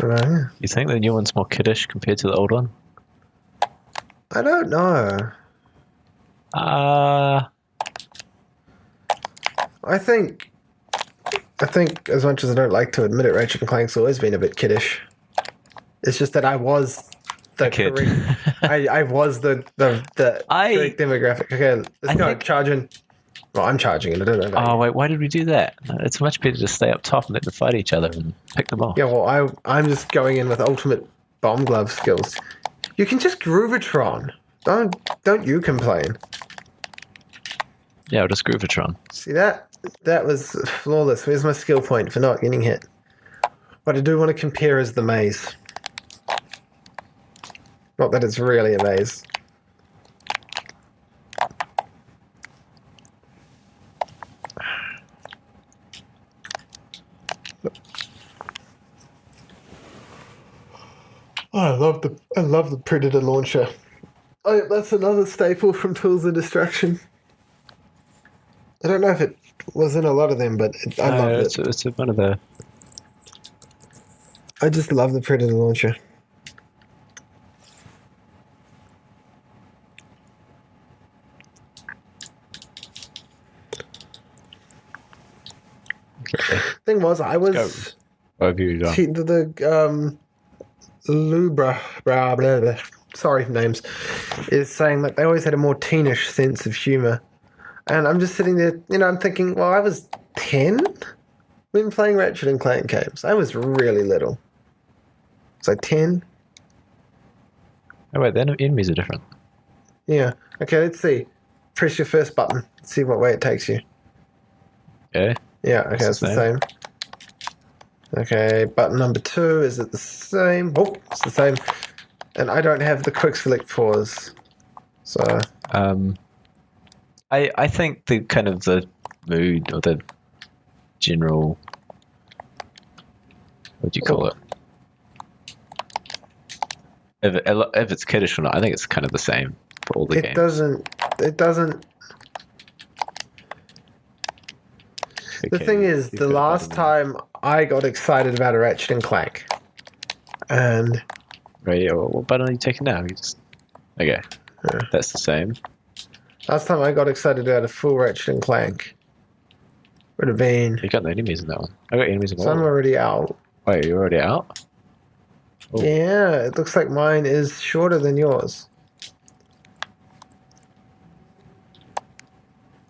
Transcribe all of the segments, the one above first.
don't know. You think the new one's more kiddish compared to the old one? I don't know. I think as much as I don't like to admit it, Ratchet and Clank's always been a bit kiddish. It's just that I was the kid. correct. I was the correct demographic. Okay, let's go. Charging. Well, I'm charging it. I don't know about you. Wait, why did we do that? It's much better to stay up top and let them fight each other and pick them off. Yeah, well, I'm just going in with ultimate bomb glove skills. You can just Groovatron. Don't you complain. Yeah, I'll just Groovatron. See that? That was flawless. Where's my skill point for not getting hit? What I do want to compare is the maze. Not that it's really a maze. Oh, I love the Predator launcher. Oh, that's another staple from Tools of Destruction. I don't know if it was in a lot of them, but I love it. It's one of the... I just love the Predator launcher. Thing was, I was... Lubra, blah, blah, blah, sorry for names, is saying that they always had a more teenish sense of humour. And I'm just sitting there, I'm thinking, well, I was 10 when playing Ratchet and Clank games. I was really little. So 10? Oh, wait, the enemies are different. Yeah. Okay, let's see. Press your first button. Let's see what way it takes you. Okay. Yeah, okay, it's the same. Okay, button number 2, is it the same? Oh, it's the same. And I don't have the quick select pause. So... I think the kind of the mood or the general... What do you call it? If it's kiddish or not, I think it's kind of the same for all the games. It doesn't... The thing is, the last time I got excited about a Ratchet and Clank, and... Right, what button are you taking now? You just... Okay, yeah. That's the same. Last time I got excited about a full Ratchet and Clank would have been... You got no enemies in that one. I got enemies in all. So I'm already out. Wait, you're already out? Oh. Yeah, it looks like mine is shorter than yours.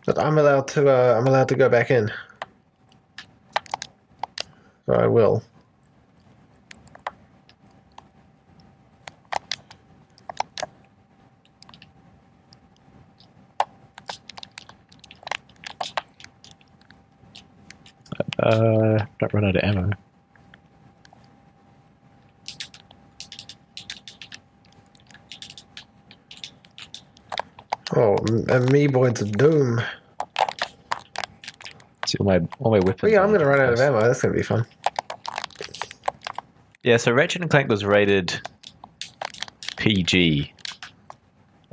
But I'm allowed to go back in. So I will. Don't run out of ammo. Oh, Amoeboids of Doom. See all my weapons. Oh, yeah, I'm gonna run out of ammo. That's gonna be fun. Yeah, so Ratchet and Clank was rated PG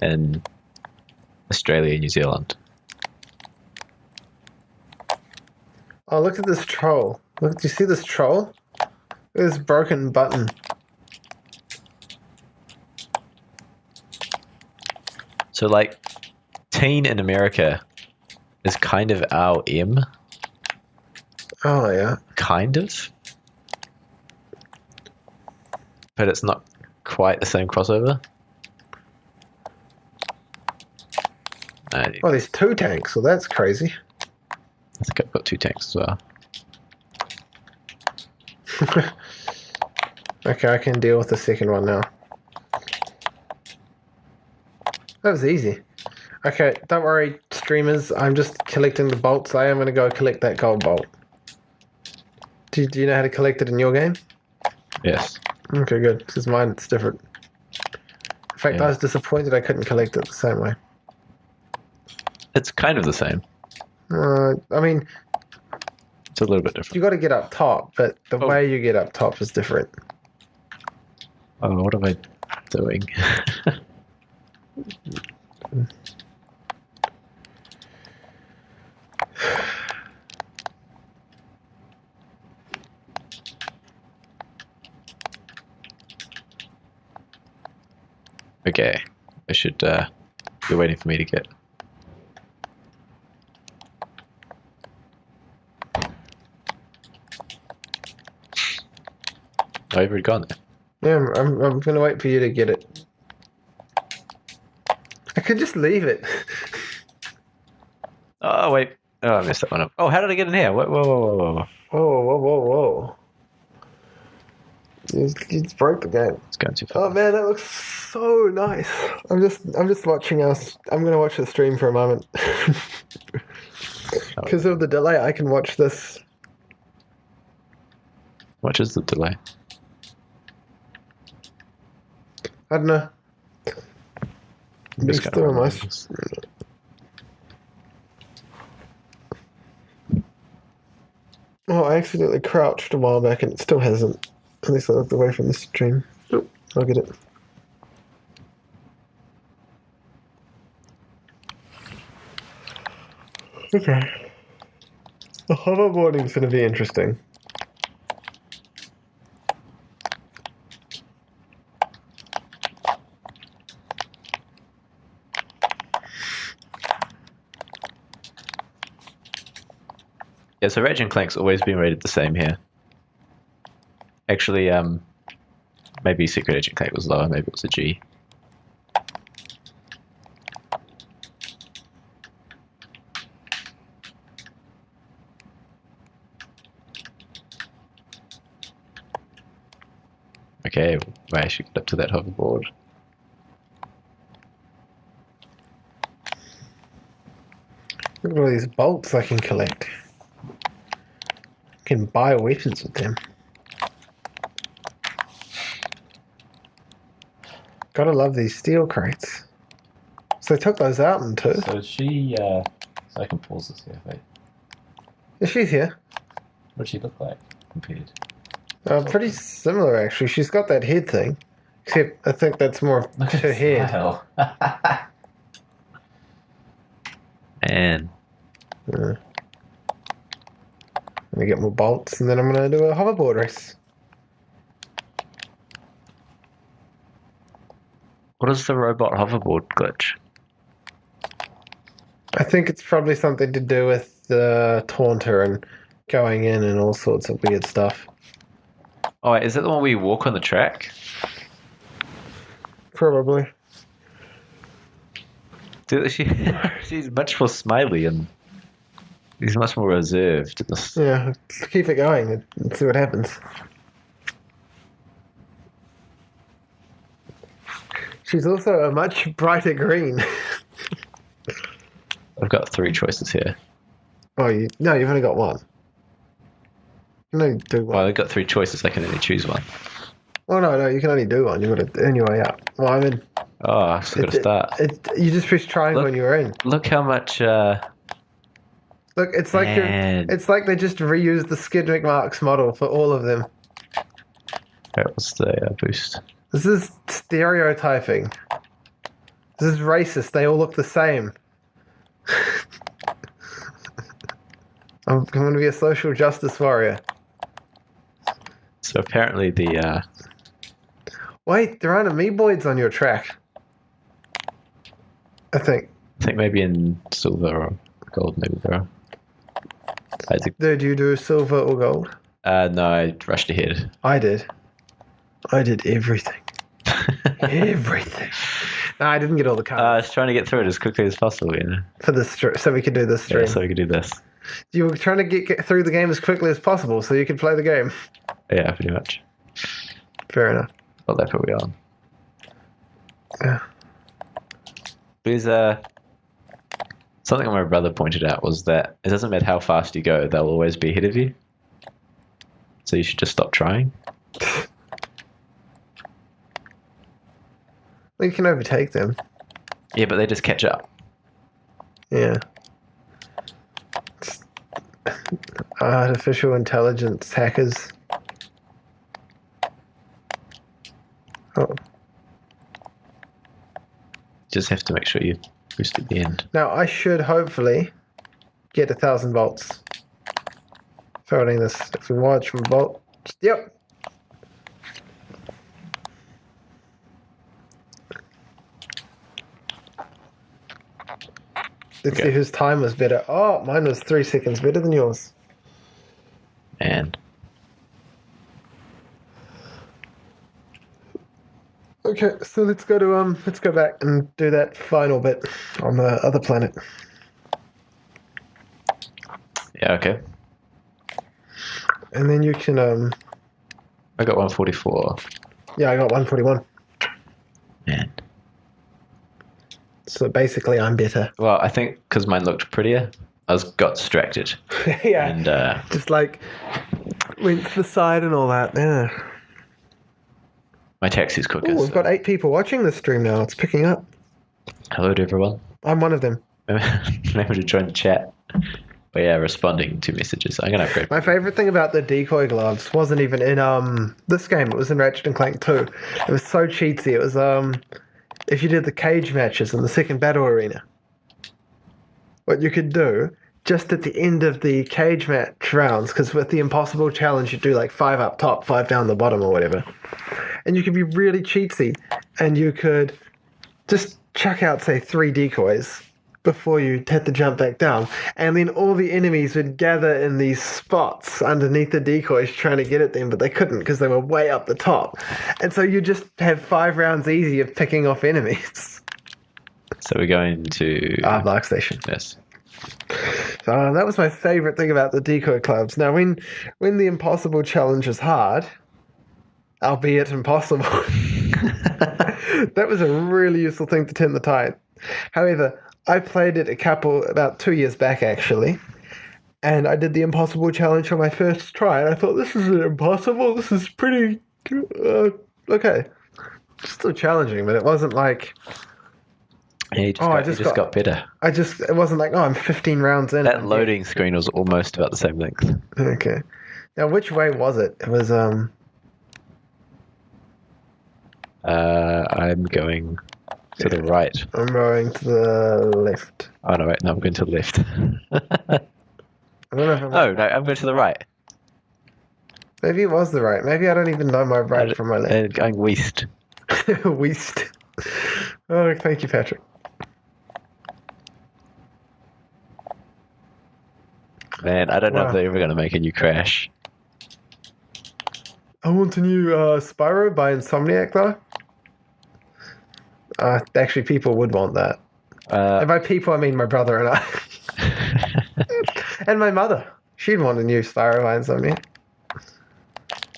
in Australia and New Zealand. Oh, look at this troll. Look, do you see this troll? Look at this broken button. So, like, teen in America is kind of our M. Oh, yeah. Kind of. But it's not quite the same crossover. Oh, there's 2 tanks, so that's crazy. I think I've got 2 tanks as well. Okay, I can deal with the second one now. That was easy. Okay, don't worry, streamers. I'm just collecting the bolts. I am going to go collect that gold bolt. Do you know how to collect it in your game? Yes. Okay, good. Because mine, it's different. In fact, yeah. I was disappointed I couldn't collect it the same way. It's kind of the same. I mean... It's a little bit different. You got to get up top, but the way you get up top is different. Oh, what am I doing? Okay. I should, you're waiting for me to get... Oh, you've already gone there. Yeah, I'm gonna wait for you to get it. I could just leave it. Oh, wait. Oh, I messed that one up. Oh, how did I get in here? Whoa, whoa, whoa, whoa, whoa. Whoa. You just broke the game. It's going too fast. Oh man, that looks so nice. I'm just watching us. I'm gonna watch the stream for a moment. Because of the delay, I can watch this. What is the delay? I don't know. I'm just It's gonna still run my. this. Oh, I accidentally crouched a while back and it still hasn't. At least I looked away from the stream. Oh, I'll get it. Okay. The hoverboarding's going to be interesting. Yeah, so Ratchet Clank's always been rated the same here. Actually, maybe Secret Agent Clank was lower, maybe it was a G. Okay, I should get up to that hoverboard. Look at all these bolts I can collect. I can buy weapons with them. Gotta love these steel crates. So they took those out in two. So she, so I can pause this here, wait. Yeah, she's here. What does she look like compared? Pretty similar actually. She's got that head thing. Except I think that's more of her head. Man. I'm gonna get more bolts and then I'm gonna do a hoverboard race. What is the robot hoverboard glitch? I think it's probably something to do with the taunter and going in and all sorts of weird stuff. Oh, wait, is that the one where you walk on the track? Probably. Dude, she's much more smiley and he's much more reserved. Yeah, let's keep it going and see what happens. She's also a much brighter green. I've got 3 choices here. Oh, no, you've only got one. You can only do one. Well, I've got 3 choices. I can only choose one. Oh, no, you can only do one. You've got to earn your way up. Well, I mean... Oh, I've still got to start. You just push triangle when you're in. Look how much... Look, it's like it's like they just reused the Skid McMarks model for all of them. That was the boost. This is stereotyping. This is racist. They all look the same. I'm going to be a social justice warrior. So apparently the... Wait, there aren't amoeboids on your track. I think maybe in silver or gold, maybe there are. Did you do silver or gold? No, I rushed ahead. I did everything. Everything. No, I didn't get all the cards. I was trying to get through it as quickly as possible, you know. For this so we could do this stream. Yeah, so we could do this. You were trying to get through the game as quickly as possible so you could play the game. Yeah, pretty much. Fair enough. Well, that's what we're on. Yeah. There's something my brother pointed out was that it doesn't matter how fast you go, they'll always be ahead of you. So you should just stop trying. Well, you can overtake them. Yeah, but they just catch up. Yeah. Artificial intelligence hackers. Oh. Just have to make sure you boost at the end. Now I should hopefully get 1,000 volts. Forwarding this. If we watch from volt. Yep. Let's Okay. see whose time was better. Oh, mine was 3 seconds better than yours. And Okay, so let's go back and do that final bit on the other planet. yeah, okay. And then you can I got 144. yeah, I got 141. Man. So basically I'm better. Well, I think because mine looked prettier, got distracted. Yeah. And Just like went to the side and all that. Yeah. my taxi's quicker. Oh, we've got 8 people watching this stream now. It's picking up. Hello to everyone. I'm one of them. Remember to join the chat. But yeah, responding to messages. I'm going to upgrade. My favorite thing about the decoy gloves wasn't even in this game. It was in Ratchet Clank 2. It was so cheatsy. It was if you did the cage matches in the second battle arena, what you could do just at the end of the cage match rounds, because with the impossible challenge you do like 5 up top, 5 down the bottom or whatever, and you could be really cheatsy and you could just chuck out say 3 decoys before you had to jump back down, and then all the enemies would gather in these spots underneath the decoys trying to get at them, but they couldn't because they were way up the top, and so you just have 5 rounds easy of picking off enemies. So we're going to Bark Station. Yes. So that was my favorite thing about the decoy clubs. Now when the impossible challenge is hard, albeit impossible, that was a really useful thing to turn the tide. However, I played it about 2 years back, actually, and I did the impossible challenge on my first try, and I thought, this isn't impossible, this is pretty okay. Still challenging, but it wasn't like... Yeah, you just got better. It wasn't like, I'm 15 rounds in. That loading screen was almost about the same length. Okay. Now, which way was it? It was, I'm going to the right. I'm going to the left. Oh, no, wait. No, I'm going to the left. I don't know if I'm... Oh, no, I'm going to the right. Maybe it was the right. Maybe I don't even know my right from my left. Going west. West. Oh, thank you, Patrick. Man, I don't know Wow. if they're ever going to make a new Crash. I want a new Spyro by Insomniac, though. Actually, people would want that. And by people, I mean my brother and I. And my mother. She'd want a new Spyro by Insomniac.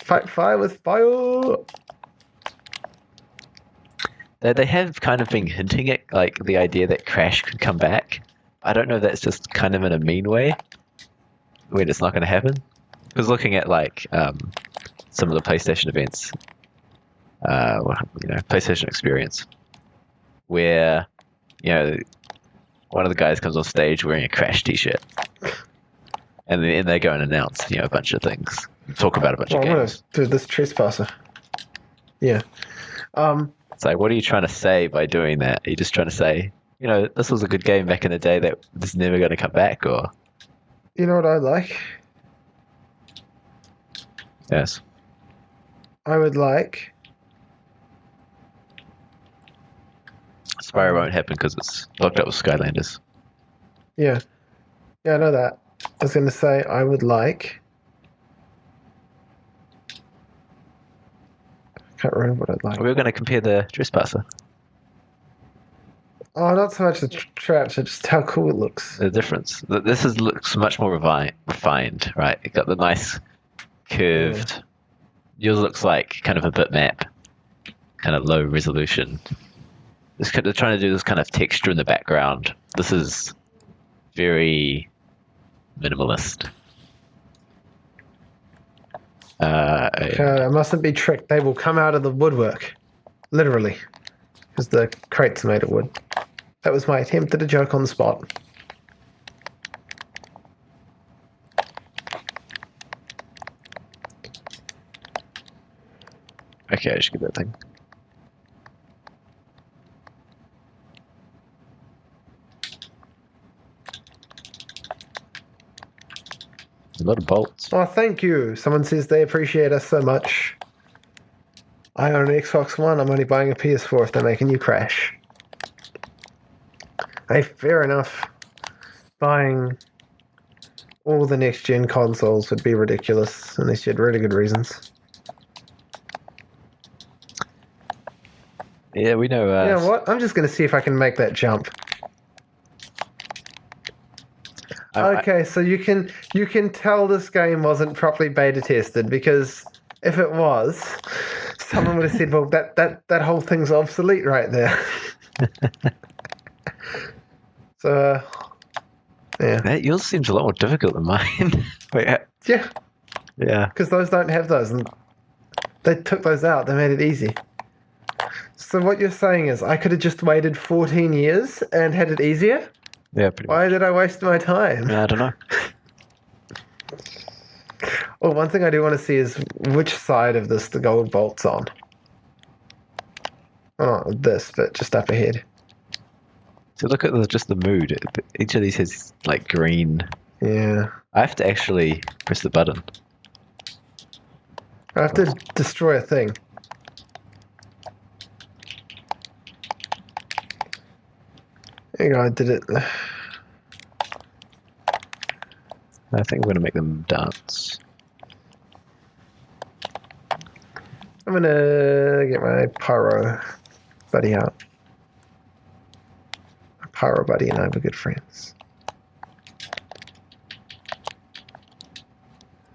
Fight fire with fire! They have kind of been hinting at like the idea that Crash could come back. I don't know if that's just kind of in a mean way, when it's not going to happen. Because looking at like some of the PlayStation events, PlayStation Experience, where one of the guys comes on stage wearing a Crash T-shirt, and then they go and announce a bunch of things, talk about a bunch of I'm gonna games. do this trespasser. Yeah. It's like, what are you trying to say by doing that? Are you just trying to say, this was a good game back in the day that is never going to come back, or? You know what I'd like? Yes. I would like... Spyro won't happen because it's locked up with Skylanders. Yeah. Yeah, I know that. I was going to say I would like... I can't remember what I'd like. We were going to compare the Trespasser. Oh, not so much the traps, but just how cool it looks. The difference. This looks much more refined, right? It got the nice curved. Yours looks like kind of a bitmap, kind of low resolution. They're trying to do this kind of texture in the background. This is very minimalist. I mustn't be tricked. They will come out of the woodwork. Literally. Because the crates are made of wood. That was my attempt at a joke on the spot. Okay, I should get that thing. A lot of bolts. Oh, thank you. Someone says they appreciate us so much. I own an Xbox One. I'm only buying a PS4 if they make a new Crash. Hey, fair enough. buying all the next-gen consoles would be ridiculous unless you had really good reasons. Yeah, we know. You know what? I'm just going to see if I can make that jump. Okay, so you can tell this game wasn't properly beta tested, because if it was, someone would have said, "Well, that whole thing's obsolete right there." So, yeah, Yours seems a lot more difficult than mine. Wait, yeah, yeah. because those don't have those, and they took those out. They made it easy. So what you're saying is, I could have just waited 14 years and had it easier? Yeah, pretty much. Why did I waste my time? I don't know. Well, one thing I do want to see is which side of this the gold bolt's on. Oh, this, but just up ahead. So look at just the mood. Each of these has like green. Yeah. I have to actually press the button. I have to destroy a thing. There you go, I did it. I think I'm going to make them dance. I'm gonna get my pyro buddy out. My pyro buddy and I were good friends.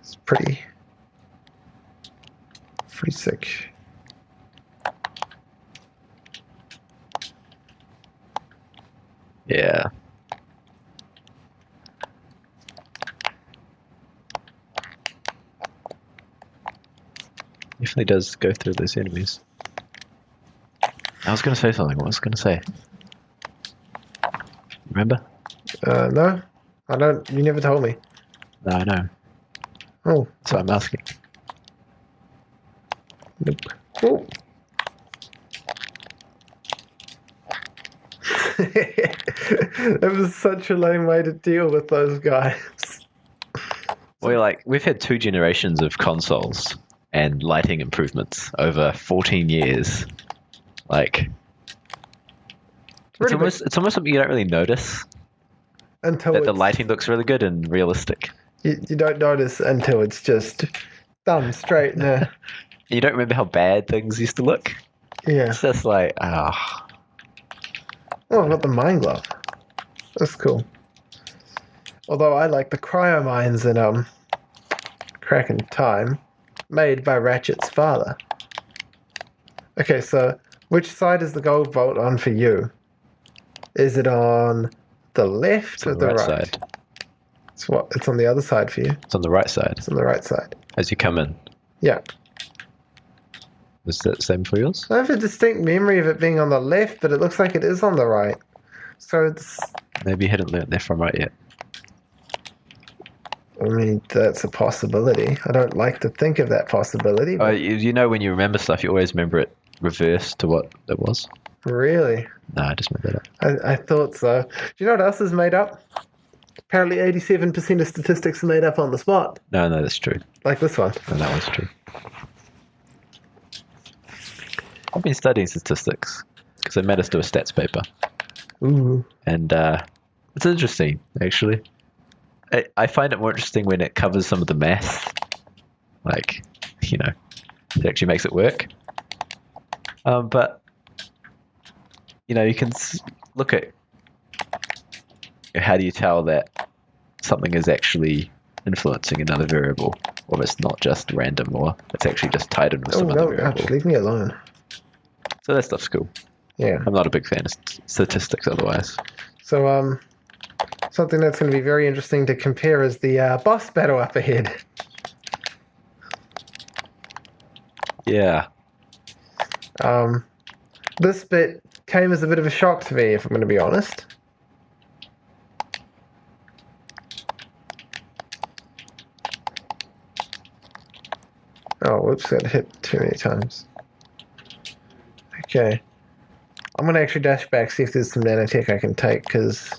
It's pretty sick. Yeah. Definitely does go through those enemies. I was going to say something. What was I going to say? Remember? No, I don't. You never told me. No, I know. Oh, That's what I'm asking. nope. Oh. That was such a lame way to deal with those guys. We've had 2 generations of consoles and lighting improvements over 14 years. Like, it's almost something you don't really notice. Until That the lighting looks really good and realistic. you don't notice until it's just done straight in a... You don't remember how bad things used to look. Yeah. It's just like, ah. Oh, I got the mine glove. That's cool. Although I like the cryo mines in Crack in Time, made by Ratchet's father. Okay, so which side is the gold vault on for you? Is it on the left or the right? Side. It's on the other side for you. It's on the right side. It's on the right side. As you come in. Yeah. Is that the same for yours? I have a distinct memory of it being on the left, but it looks like it is on the right. So it's... Maybe you hadn't learned left from right yet. I mean, that's a possibility. I don't like to think of that possibility. Oh, you know when you remember stuff, you always remember it reversed to what it was? Really? No, I just made that up. I thought so. Do you know what else is made up? Apparently 87% of statistics are made up on the spot. No, that's true. Like this one. And that one's true. I've been studying statistics because they made us do a stats paper. Ooh. And it's interesting, actually. I find it more interesting when it covers some of the math. Like, it actually makes it work. But, you can look at how do you tell that something is actually influencing another variable, or it's not just random, or it's actually just tied in with some other variable. Leave me alone. So that stuff's cool. Yeah. I'm not a big fan of statistics otherwise. So, something that's going to be very interesting to compare is the boss battle up ahead. Yeah. This bit came as a bit of a shock to me, if I'm going to be honest. Oh, whoops, got hit too many times. Okay. I'm going to actually dash back, see if there's some nanotech I can take, because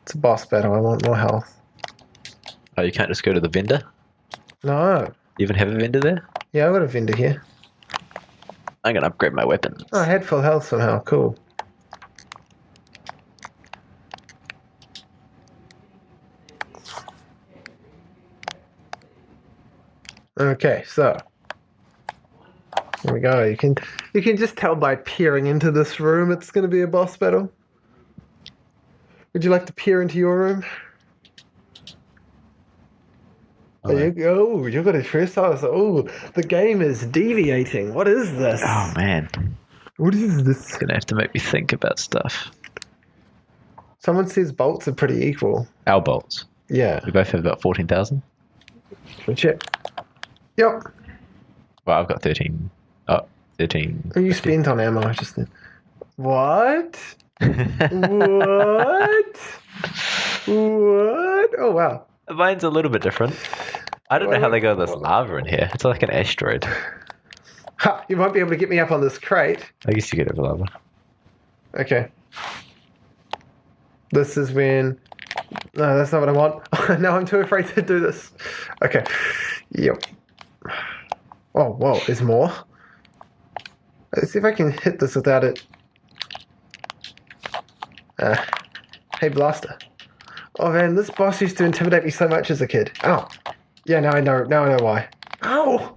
it's a boss battle. I want more health. Oh, you can't just go to the vendor? No. You even have a vendor there? Yeah, I've got a vendor here. I'm going to upgrade my weapons. Oh, I had full health somehow. Cool. Okay, so here we go. You can just tell by peering into this room it's going to be a boss battle. Would you like to peer into your room? Oh, you've got a trespass. Oh, the game is deviating. What is this? Oh man, What is this? it's gonna have to make me think about stuff. Someone says bolts are pretty equal. Our bolts. Yeah. We both have about 14,000. Check. Yep. Well, I've got 13. Oh, 13. Oh, you spent on ammo just then. What? What? What? Oh, wow. Mine's a little bit different. I don't know how they got this lava in here. It's like an asteroid. Ha! You won't be able to get me up on this crate. I guess you get over lava. Okay. This is when... No, that's not what I want. No, I'm too afraid to do this. Okay. Yep. Oh, whoa, there's more. Let's see if I can hit this without it. Hey, Blaster. Oh man, this boss used to intimidate me so much as a kid. Ow. Yeah, now I know why. Ow!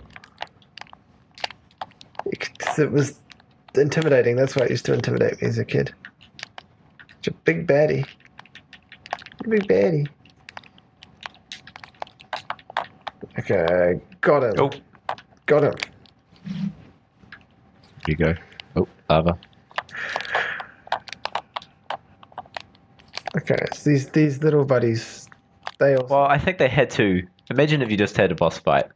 Because it was intimidating. That's why it used to intimidate me as a kid. Such a big baddie. Big baddie. Okay, got him. Oh. Got him. Here you go. Oh, lava. Okay, so these little buddies, they also... Well, I think they had to. Imagine if you just had a boss fight,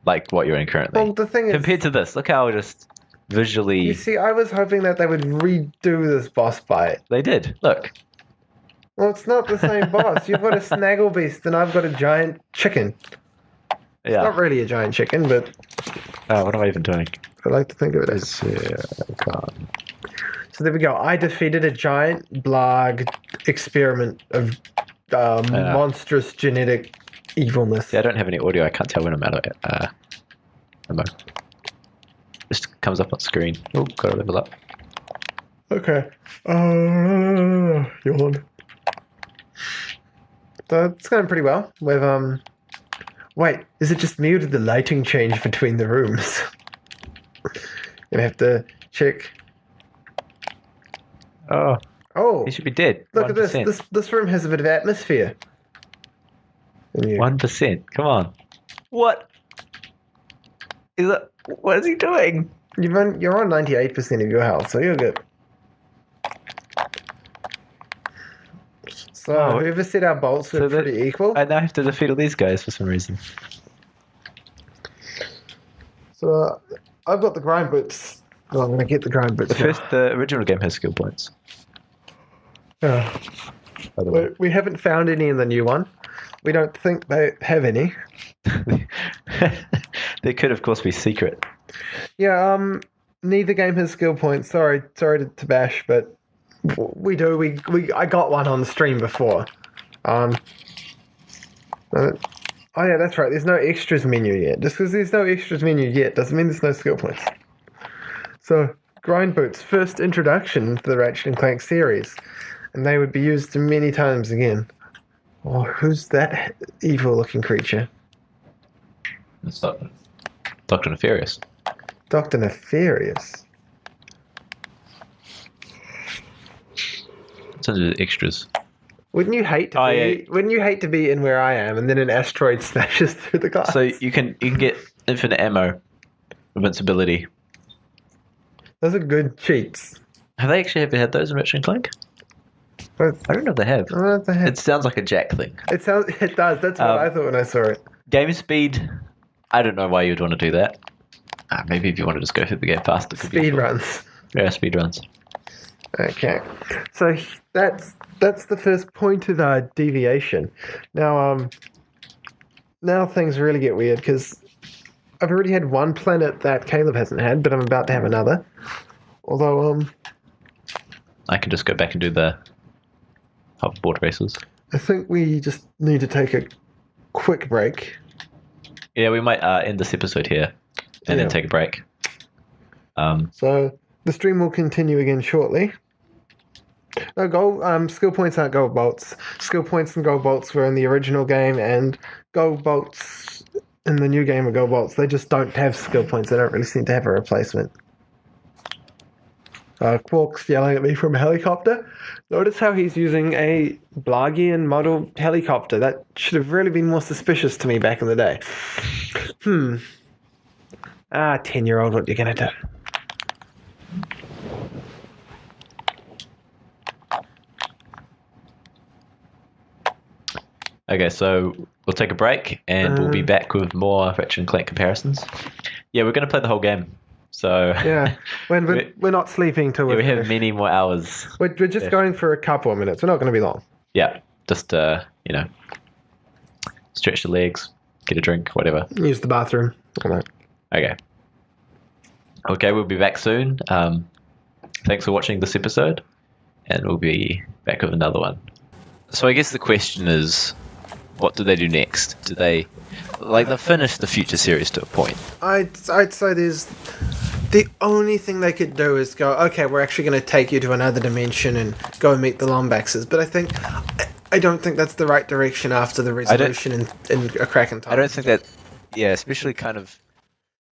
like what you're in currently. Well, the thing is... Compared to this, look how just visually... You see, I was hoping that they would redo this boss fight. They did. Look. Well, it's not the same boss. You've got a snaggle beast and I've got a giant chicken. It's Yeah. not really a giant chicken, but What am I even doing? I like to think of it as... So there we go. I defeated a giant blarg experiment of monstrous genetic evilness. See, I don't have any audio. I can't tell when I'm out of ammo. Just comes up on screen. Oh, gotta level up. Okay. Yawn. So it's going pretty well. With wait, is it just me or did the lighting change between the rooms? Gonna have to check. Oh, Oh, he should be dead. look 1%. at this. This room has a bit of atmosphere. 1%. Come on. What? What is he doing? You're on 98% of your health, so you're good. So whoever said our bolts were pretty equal. I now have to defeat all these guys for some reason. So I've got the grind boots. Well, I'm going to get the grind boots. The original game has skill points. Yeah. By the way. We haven't found any in the new one. We don't think they have any. They could, of course, be secret. Yeah. Neither game has skill points. Sorry to bash, but we do. I got one on the stream before. Oh yeah, that's right. There's no extras menu yet. Just because there's no extras menu yet doesn't mean there's no skill points. So, grind boots, first introduction to the Ratchet and Clank series, and they would be used many times again. Oh, who's that evil-looking creature? It's Dr. Nefarious. Dr. Nefarious. It's under the extras. Wouldn't you hate to be? Yeah. Wouldn't you hate to be in where I am, and then an asteroid smashes through the glass? So you can get infinite ammo, invincibility. Those are good cheats. Have they actually ever had those in Ratchet and Clank? But I don't know if they have. I don't know if they have. It sounds like a jack thing. It does. That's what I thought when I saw it. Game speed. I don't know why you'd want to do that. Maybe if you want to just go through the game faster. Speed runs. Yeah, speed runs. Okay, so that's the first point of deviation. Now things really get weird because I've already had one planet that Caleb hasn't had, but I'm about to have another. Although I can just go back and do the hoverboard races. I think we just need to take a quick break. Yeah, we might end this episode here and then take a break. So the stream will continue again shortly. No, skill points aren't gold bolts. Skill points and gold bolts were in the original game, and gold bolts in the new game of Go Bolts, they just don't have skill points. They don't really seem to have a replacement. Quark's yelling at me from a helicopter. Notice how he's using a Blagian model helicopter. That should have really been more suspicious to me back in the day. 10-year-old, what you gonna do? Okay, so we'll take a break and we'll be back with more Ratchet and Clank comparisons. Yeah, we're going to play the whole game. So Yeah, when we're not sleeping till we have many more hours. We're just going for a couple of minutes. We're not going to be long. Yeah, just stretch the legs, get a drink, whatever. Use the bathroom. Okay, we'll be back soon. Thanks for watching this episode, and we'll be back with another one. So I guess the question is, what do they do next? Do they they'll finish the Future series to a point? I'd say there's the only thing they could do is go, okay, we're actually going to take you to another dimension and go and meet the Lombaxes. But I don't think that's the right direction after the resolution in a Kraken time. I don't think that, especially kind of